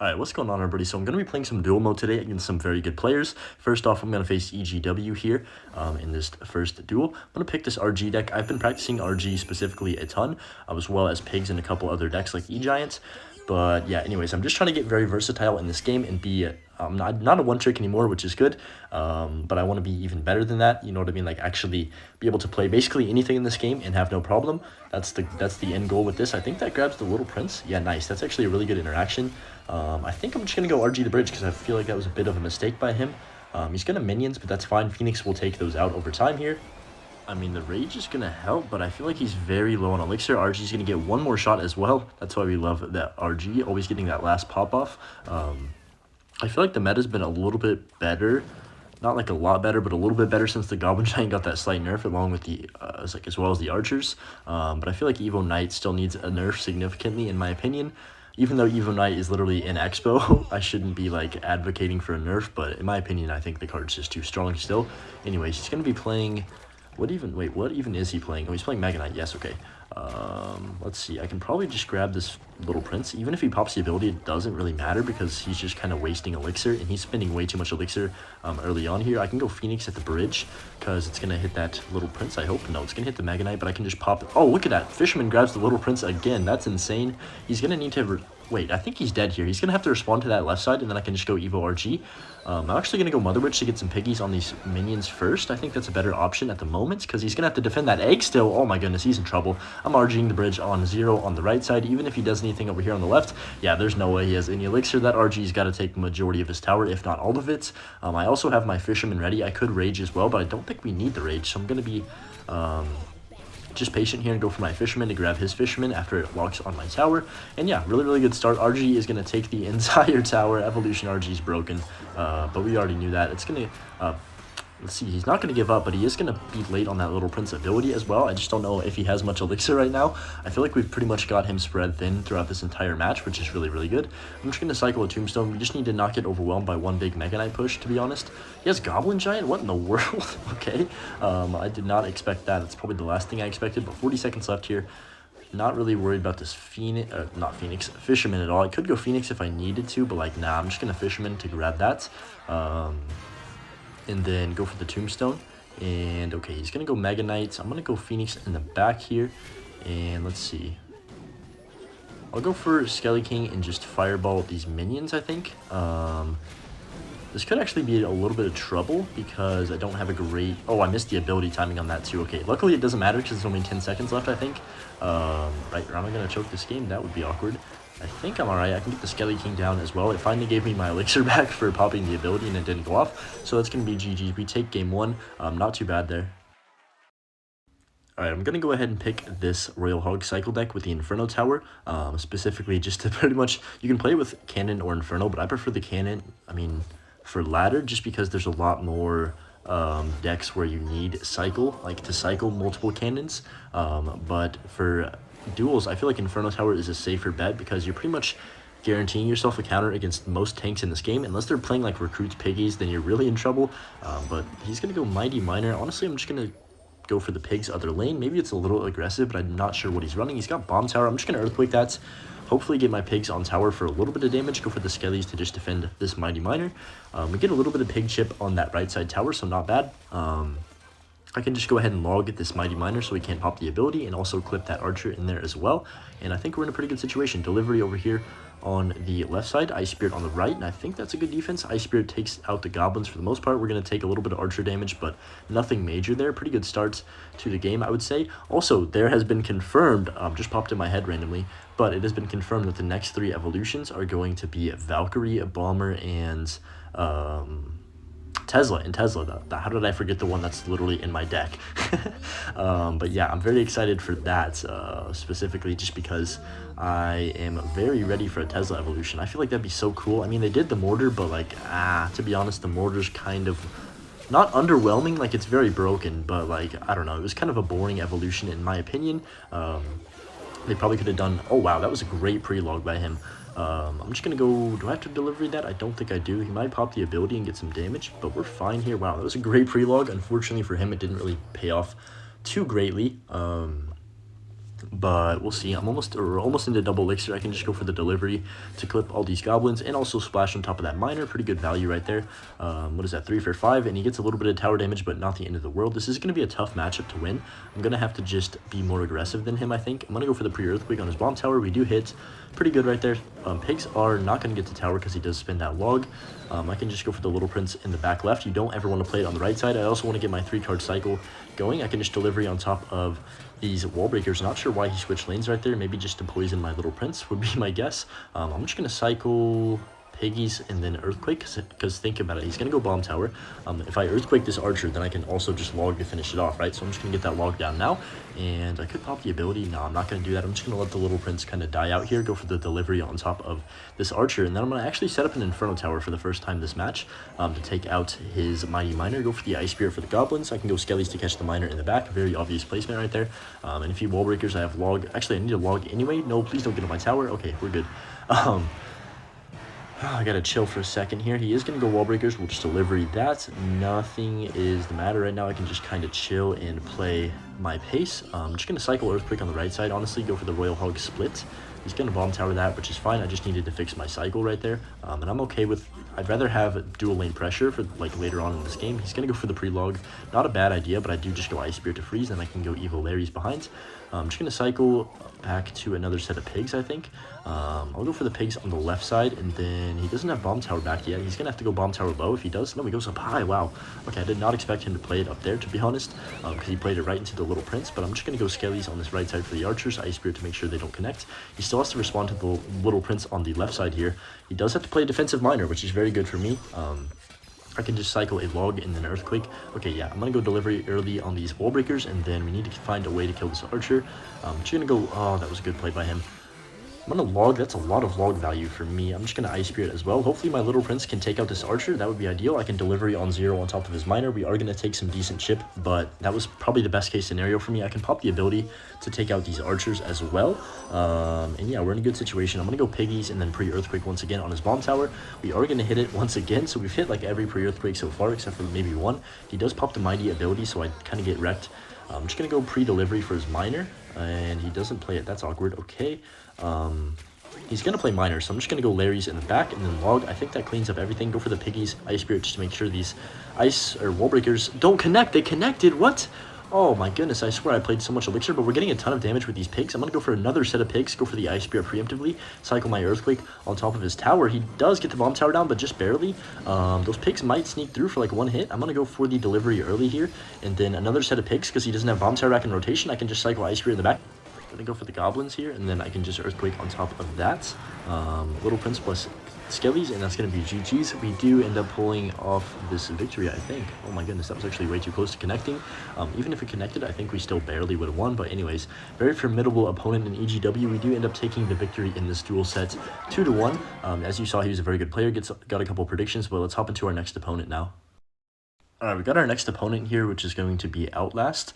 Alright, what's going on everybody? So I'm going to be playing some duel mode today against some very good players. First off, I'm going to face EGW here in this first duel. I'm going to pick this RG deck. I've been practicing RG specifically a ton, as well as pigs and a couple other decks like E-Giants. But yeah, anyways, I'm just trying to get very versatile in this game and be not a one-trick anymore, which is good. But I want to be even better than that. You know what I mean? Like actually be able to play basically anything in this game and have no problem. That's the end goal with this. I think that grabs the Little Prince. Yeah, nice. That's actually a really good interaction. I think I'm just going to go RG the bridge because I feel like that was a bit of a mistake by him. He's going to minions, but that's fine. Phoenix will take those out over time here. I mean, the rage is going to help, but I feel like he's very low on elixir. RG is going to get one more shot as well. That's why we love that RG, always getting that last pop-off. I feel like the meta's been a little bit better. Not like a lot better, but a little bit better since the Goblin Giant got that slight nerf along with the as well as the archers. But I feel like Evo Knight still needs a nerf significantly, in my opinion. Even though Evo Knight is literally in Expo, I shouldn't be like advocating for a nerf, but in my opinion, I think the card's just too strong still. Anyways, he's going to be playing... what even is he playing? Oh, he's playing Mega Knight. Yes, okay. Let's see. I can probably just grab this Little Prince. Even if he pops the ability, it doesn't really matter because he's just kind of wasting elixir, and he's spending way too much elixir early on here. I can go Phoenix at the bridge because it's going to hit that Little Prince, I hope. No, it's going to hit the Mega Knight, but I can just pop it. Oh, look at that. Fisherman grabs the Little Prince again. That's insane. He's going to need to... wait, I think he's dead here. He's going to have to respond to that left side, and then I can just go Evo RG. I'm actually going to go Mother Witch to get some piggies on these minions first. I think that's a better option at the moment, because he's going to have to defend that egg still. Oh my goodness, he's in trouble. I'm RGing the bridge on 0 on the right side, even if he does anything over here on the left. Yeah, there's no way he has any elixir. That RG's got to take the majority of his tower, if not all of it. I also have my Fisherman ready. I could Rage as well, but I don't think we need the Rage, so I'm going to be... just patient here and go for my Fisherman to grab his Fisherman after it locks on my tower. And yeah, really good start. RG is going to take the entire tower. Evolution RG is broken, but we already knew that. It's going to... let's see, he's not going to give up, but he is going to be late on that Little Prince ability as well. I just don't know if he has much elixir right now. I feel like we've pretty much got him spread thin throughout this entire match, which is really good. I'm just going to cycle a Tombstone. We just need to not get overwhelmed by one big Mega Knight push, to be honest. He has Goblin Giant? What in the world? Okay. I did not expect that. It's probably the last thing I expected, but 40 seconds left here. Not really worried about this Fisherman at all. I could go Phoenix if I needed to, but like, nah, I'm just going to Fisherman to grab that. And then go for the Tombstone. And okay, he's going to go Mega Knight. I'm going to go Phoenix in the back here. And let's see. I'll go for Skelly King and just Fireball these minions, I think. This could actually be a little bit of trouble because I don't have a great... oh, I missed the ability timing on that too. Okay, luckily it doesn't matter because there's only 10 seconds left, I think. Right, or am I going to choke this game? That would be awkward. I think I'm alright. I can get the Skelly King down as well. It finally gave me my elixir back for popping the ability and it didn't go off. So that's going to be GG. We take game 1. Not too bad there. Alright, I'm going to go ahead and pick this Royal Hog cycle deck with the Inferno Tower. Specifically just to pretty much... you can play with Cannon or Inferno, but I prefer the Cannon, for ladder, just because there's a lot more... decks where you need cycle, like to cycle multiple cannons. But for duels, I feel like Inferno Tower is a safer bet because you're pretty much guaranteeing yourself a counter against most tanks in this game. Unless they're playing like Recruits Piggies, then you're really in trouble. But he's going to go Mighty Miner. Honestly, I'm just going to go for the Pigs other lane. Maybe it's a little aggressive, but I'm not sure what he's running. He's got Bomb Tower. I'm just going to Earthquake that. Hopefully get my pigs on tower for a little bit of damage. Go for the Skellies to just defend this Mighty Miner. We get a little bit of pig chip on that right side tower, so not bad. I can just go ahead and log this Mighty Miner so we can't pop the ability, and also clip that Archer in there as well. And I think we're in a pretty good situation. Delivery over here on the left side, Ice Spirit on the right, and I think that's a good defense. Ice Spirit takes out the goblins for the most part. We're going to take a little bit of Archer damage, but nothing major there. Pretty good starts to the game, I would say. Also, there has been confirmed, just popped in my head randomly, but it has been confirmed that the next 3 evolutions are going to be Valkyrie, Bomber, and... Tesla. How did I forget the one that's literally in my deck? But yeah, I'm very excited for that, specifically just because I am very ready for a Tesla evolution. I feel like that'd be so cool. I mean, they did the Mortar, but like, to be honest, the Mortar's kind of not underwhelming. Like, it's very broken, but like, I don't know. It was kind of a boring evolution in my opinion. They probably could have done... oh, wow, that was a great pre-log by him. I'm just going to go... do I have to deliver that? I don't think I do. He might pop the ability and get some damage, but we're fine here. Wow, that was a great pre-log. Unfortunately for him, it didn't really pay off too greatly. but we'll see. I'm almost into double elixir. I can just go for the delivery to clip all these goblins and also splash on top of that miner. Pretty good value right there. What is that, 3 for 5? And he gets a little bit of tower damage, but not the end of the world. This is going to be a tough matchup to win. I'm going to have to just be more aggressive than him, I think. I'm going to go for the pre-earthquake on his bomb tower. We do hit pretty good right there. Pigs are not going to get to tower because he does spin that log. I can just go for the little prince in the back left. You don't ever want to play it on the right side. I also want to get my 3-card cycle going. I can just delivery on top of these wall breakers. Not sure why he switched lanes right there. Maybe just to poison my little prince would be my guess. I'm just going to cycle piggies and then earthquake, because think about it, he's going to go bomb tower. If I earthquake this archer, then I can also just log to finish it off, right? So I'm just going to get that log down now, and I could pop the ability. No, I'm not going to do that. I'm just going to let the little prince kind of die out here, go for the delivery on top of this archer, and then I'm going to actually set up an inferno tower for the first time this match to take out his mighty miner. Go for the ice spirit for the goblins. I can go skellies to catch the miner in the back. Very obvious placement right there. And if you wall breakers, I have log. Actually, I need a log anyway. No, please don't get on my tower. Okay, we're good. I gotta chill for a second here. He is gonna go wall breakers. We'll just delivery that. Nothing is the matter right now. I can just kind of chill and play my pace. I'm just gonna cycle earthquake on the right side. Honestly, go for the royal hog split. He's gonna bomb tower that, which is fine. I just needed to fix my cycle right there, and I'm okay with. I'd rather have dual lane pressure for like later on in this game. He's gonna go for the pre-log. Not a bad idea, but I do just go ice spirit to freeze, and I can go evil Larry's behind. I'm just gonna cycle back to another set of pigs, I think. I'll go for the pigs on the left side, and then he doesn't have bomb tower back yet. He's gonna have to go bomb tower low if he does. No, he goes up high. Wow. Okay, I did not expect him to play it up there, to be honest, because he played it right into the little prince. But I'm just gonna go skellies on this right side for the archers, ice spirit to make sure they don't connect. He still has to respond to the little prince on the left side here. He does have to play a defensive miner, which is very good for me. I can just cycle a log and then earthquake. Okay, yeah, I'm gonna go delivery early on these wall breakers, and then we need to find a way to kill this archer. I'm just gonna go. Oh, that was a good play by him. I'm gonna log. That's a lot of log value for me. I'm just gonna ice spirit as well. Hopefully my little prince can take out this archer. That would be ideal. I can delivery on 0 on top of his miner. We are gonna take some decent chip, but that was probably the best case scenario for me. I can pop the ability to take out these archers as well. And yeah, we're in a good situation. I'm gonna go piggies and then pre-earthquake once again on his bomb tower. We are gonna hit it once again. So we've hit like every pre-earthquake so far, except for maybe one. He does pop the mighty ability, so I kind of get wrecked. I'm just gonna go pre-delivery for his miner, and he doesn't play it. That's awkward. Okay. He's going to play miner, so I'm just going to go Larry's in the back and then log. I think that cleans up everything. Go for the piggies, ice spirit, just to make sure these ice or wall breakers don't connect. They connected. What? Oh my goodness, I swear I played so much elixir, but we're getting a ton of damage with these pigs. I'm going to go for another set of pigs, go for the ice spirit preemptively, cycle my earthquake on top of his tower. He does get the bomb tower down, but just barely. Those pigs might sneak through for like one hit. I'm going to go for the delivery early here, and then another set of pigs, because he doesn't have bomb tower back in rotation. I can just cycle ice spirit in the back. Gonna go for the goblins here, and then I can just earthquake on top of that. Little prince plus skellies, and that's gonna be GG's. We do end up pulling off this victory, I think. Oh my goodness, that was actually way too close to connecting. Even if it connected, I think we still barely would have won. But anyways, very formidable opponent in EGW. We do end up taking the victory in this duel set 2-1. As you saw, he was a very good player. Got a couple predictions, but let's hop into our next opponent now. Alright, we got our next opponent here, which is going to be Outlast.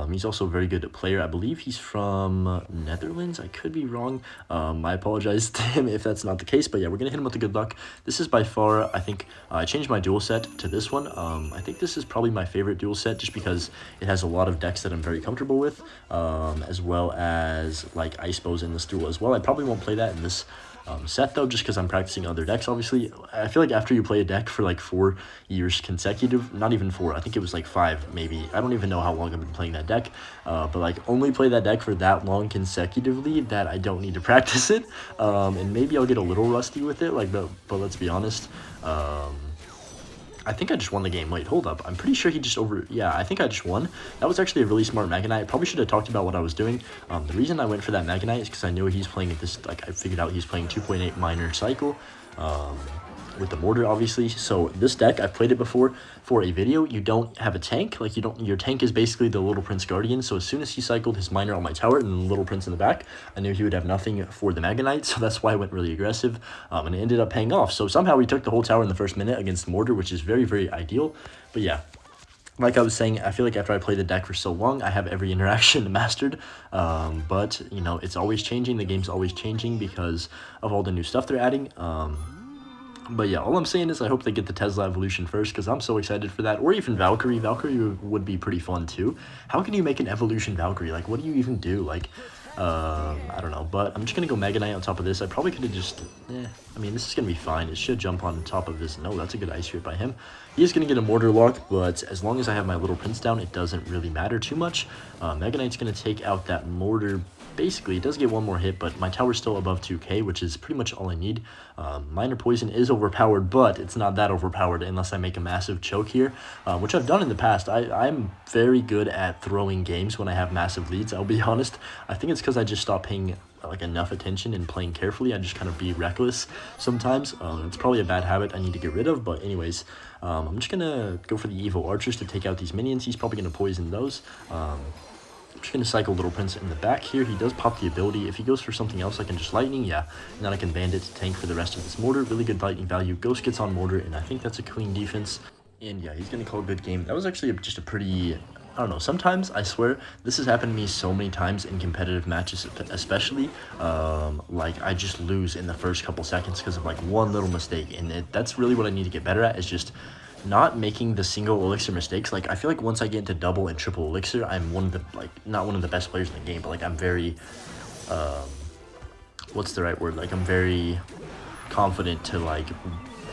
He's also a very good player. I believe he's from Netherlands. I could be wrong. I apologize to him if that's not the case, but yeah, we're going to hit him with the good luck. This is by far, I think, I changed my duel set to this one. I think this is probably my favorite duel set just because it has a lot of decks that I'm very comfortable with, as well as like Ice Bows in this duel as well. I probably won't play that in this set though, just because I'm practicing other decks. Obviously, I feel like after you play a deck for like 4 years consecutive, not even 4, I think it was like 5 maybe, I don't even know how long I've been playing that deck, but like only play that deck for that long consecutively that I don't need to practice it, and maybe I'll get a little rusty with it, like, but let's be honest. I think I just won the game. Wait, hold up. I'm pretty sure he just yeah, I think I just won. That was actually a really smart Mega Knight. I probably should have talked about what I was doing. The reason I went for that Mega Knight is because I knew he's playing at this, like, I figured out he's playing 2.8 minor cycle. With the Mortar, obviously. So this deck, I've played it before for a video. You don't have a tank, like your tank is basically the Little Prince Guardian. So as soon as he cycled his miner on my tower and the Little Prince in the back, I knew he would have nothing for the Mega Knight, so that's why I went really aggressive, and it ended up paying off. So somehow we took the whole tower in the first minute against Mortar, which is very, very ideal. But yeah, like I was saying, I feel like after I play the deck for so long, I have every interaction mastered, but, you know, it's always changing. The game's always changing because of all the new stuff they're adding. But yeah, all I'm saying is I hope they get the Tesla evolution first, because I'm so excited for that. Or even Valkyrie. Valkyrie would be pretty fun too. How can you make an evolution Valkyrie? Like, what do you even do? Like, I don't know, but I'm just going to go Mega Knight on top of this. I probably could have just, I mean, this is going to be fine. It should jump on top of this. No, that's a good ice rate by him. He is going to get a Mortar lock, but as long as I have my little Prince down, it doesn't really matter too much. Mega Knight's going to take out that Mortar. Basically, it does get one more hit, but my tower's still above 2k, which is pretty much all I need. Minor Poison is overpowered, but it's not that overpowered unless I make a massive choke here, which I've done in the past. I'm very good at throwing games when I have massive leads, I'll be honest. I think it's because I just stopped paying like enough attention and playing carefully. I just kind of be reckless sometimes. It's probably a bad habit I need to get rid of, but anyways, I'm just going to go for the Evil Archers to take out these minions. He's probably going to poison those. I'm just going to cycle Little Prince in the back here. He does pop the ability. If he goes for something else, I can just Lightning, yeah. And then I can Bandit to tank for the rest of this Mortar. Really good Lightning value. Ghost gets on Mortar, and I think that's a clean defense. And yeah, he's going to call a good game. That was actually just a pretty... I don't know, sometimes, I swear, this has happened to me so many times in competitive matches, especially, like, I just lose in the first couple seconds because of, like, one little mistake, and that's really what I need to get better at, is just not making the single elixir mistakes. Like, I feel like once I get into double and triple elixir, I'm one of the, like, not one of the best players in the game, but, like, I'm very, what's the right word, like, I'm very confident to, like,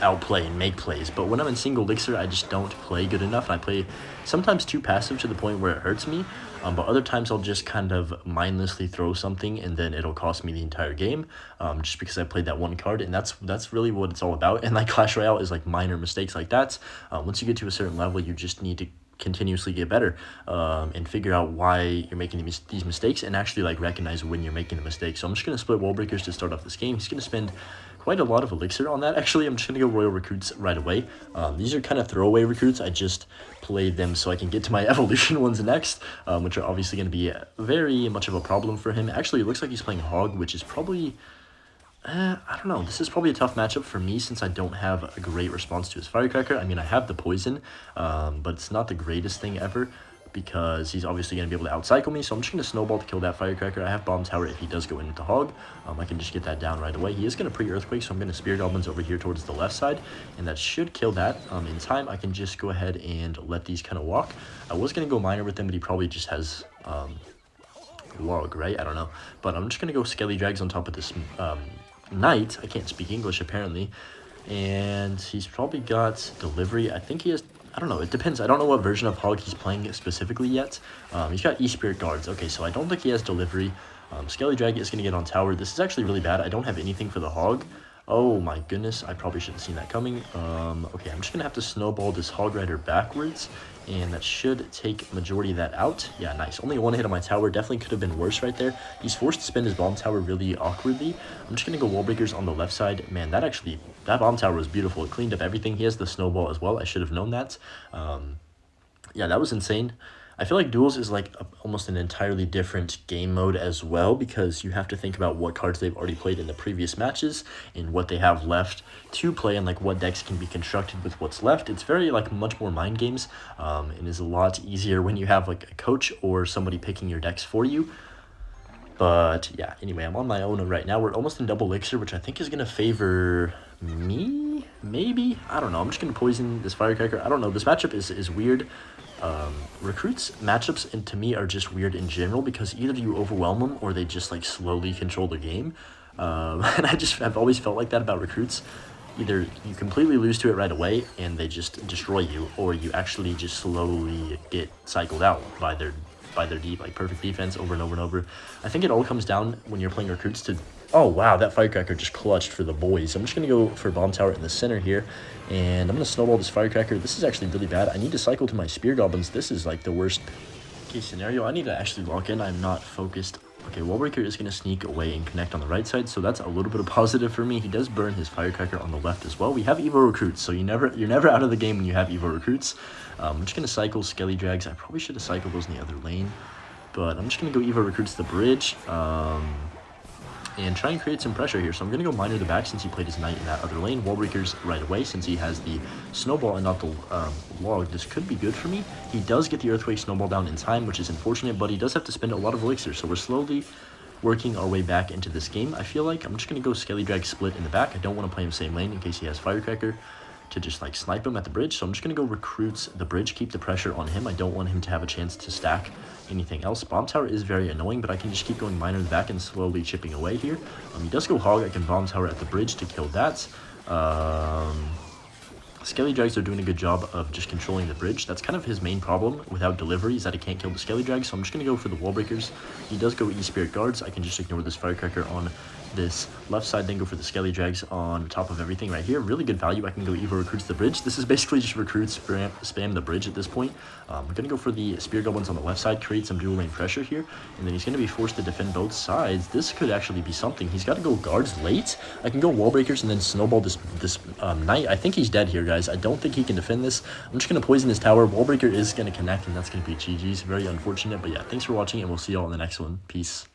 outplay and make plays. But when I'm in single elixir, I just don't play good enough, and I play sometimes too passive to the point where it hurts me, but other times I'll just kind of mindlessly throw something and then it'll cost me the entire game, just because I played that one card. And that's really what it's all about. And like Clash Royale is like minor mistakes like that. Once you get to a certain level, you just need to continuously get better, and figure out why you're making these mistakes, and actually like recognize when you're making a mistake. So I'm just going to split Wall Breakers to start off this game. He's going to spend quite a lot of elixir on that. Actually, I'm just going to go Royal Recruits right away. These are kind of throwaway recruits. I just played them so I can get to my evolution ones next, which are obviously going to be very much of a problem for him. Actually, it looks like he's playing Hog, which is probably... I don't know. This is probably a tough matchup for me since I don't have a great response to his Firecracker. I mean, I have the Poison, but it's not the greatest thing ever because he's obviously going to be able to outcycle me. So I'm just going to Snowball to kill that Firecracker. I have Bomb Tower if he does go into Hog. I can just get that down right away. He is going to pre-Earthquake, so I'm going to Spear Goblins over here towards the left side, and that should kill that. In time, I can just go ahead and let these kind of walk. I was going to go Miner with them, but he probably just has... log, right? I don't know. But I'm just going to go Skelly Drags on top of this... Knight. I can't speak English apparently, and he's probably got delivery. I think he has, I don't know, it depends. I don't know what version of Hog he's playing specifically yet. He's got E-Spirit Guards. Okay, so I don't think he has delivery. Skelly Drag is going to get on tower. This is actually really bad. I don't have anything for the Hog. Oh my goodness, I probably should have seen that coming. Okay, I'm just going to have to snowball this Hog Rider backwards, and that should take majority of that out. Yeah, nice. Only one hit on my tower. Definitely could have been worse right there. He's forced to spend his bomb tower really awkwardly. I'm just going to go Wall Breakers on the left side. Man, that bomb tower was beautiful. It cleaned up everything. He has the snowball as well. I should have known that. Yeah, that was insane. I feel like Duels is like almost an entirely different game mode as well, because you have to think about what cards they've already played in the previous matches and what they have left to play, and like what decks can be constructed with what's left. It's very like much more mind games, and is a lot easier when you have like a coach or somebody picking your decks for you. But yeah, anyway, I'm on my own right now. We're almost in double elixir, which I think is going to favor me, maybe? I don't know. I'm just going to poison this Firecracker. I don't know. This matchup is weird. Recruits matchups, and to me, are just weird in general, because either you overwhelm them or they just like slowly control the game. And I've always felt like that about recruits. Either you completely lose to it right away and they just destroy you, or you actually just slowly get cycled out by their deep, like perfect defense over and over and over. I think it all comes down when you're playing recruits to... Oh, wow, that Firecracker just clutched for the boys. I'm just going to go for Bomb Tower in the center here, and I'm going to snowball this Firecracker. This is actually really bad. I need to cycle to my Spear Goblins. This is like the worst case scenario. I need to actually lock in. I'm not focused. Okay, Wallbreaker is going to sneak away and connect on the right side, so that's a little bit of positive for me. He does burn his Firecracker on the left as well. We have Evo Recruits, so you're never out of the game when you have Evo Recruits. I'm just going to cycle Skelly Drags. I probably should have cycled those in the other lane, but I'm just going to go Evo Recruits the bridge, and try and create some pressure here. So I'm going to go Miner the back since he played his Knight in that other lane. Wallbreakers right away since he has the Snowball and not the log. This could be good for me. He does get the Earthquake Snowball down in time, which is unfortunate, but he does have to spend a lot of elixir. So we're slowly working our way back into this game, I feel like. I'm just going to go Skelly Drag split in the back. I don't want to play him same lane in case he has Firecracker. to just like snipe him at the bridge. So I'm just going to go recruit the bridge, keep the pressure on him. I don't want him to have a chance to stack anything else. Bomb tower is very annoying, but I can just keep going miner in the back and slowly chipping away here. He does go hog. I can bomb tower at the bridge to kill that. Skelly Drags are doing a good job of just controlling the bridge. That's kind of his main problem without delivery, is that he can't kill the Skelly Drags, so I'm just going to go for the wall breakers. He does go E-Spirit Guards. I can just ignore this Firecracker on this left side, then go for the Skelly Drags on top of everything right here. Really good value. I can go Evo Recruits the bridge. This is basically just recruits, spam the bridge at this point. We're going to go for the Spear Goblins on the left side, create some dual lane pressure here, and then he's going to be forced to defend both sides. This could actually be something. He's got to go guards late. I can go wall breakers and then snowball this knight. I think he's dead here, guys. I don't think he can defend this. I'm just going to poison his tower. Wall breaker is going to connect, and that's going to be GG's. Very unfortunate, but yeah, thanks for watching, and we'll see y'all in the next one. Peace.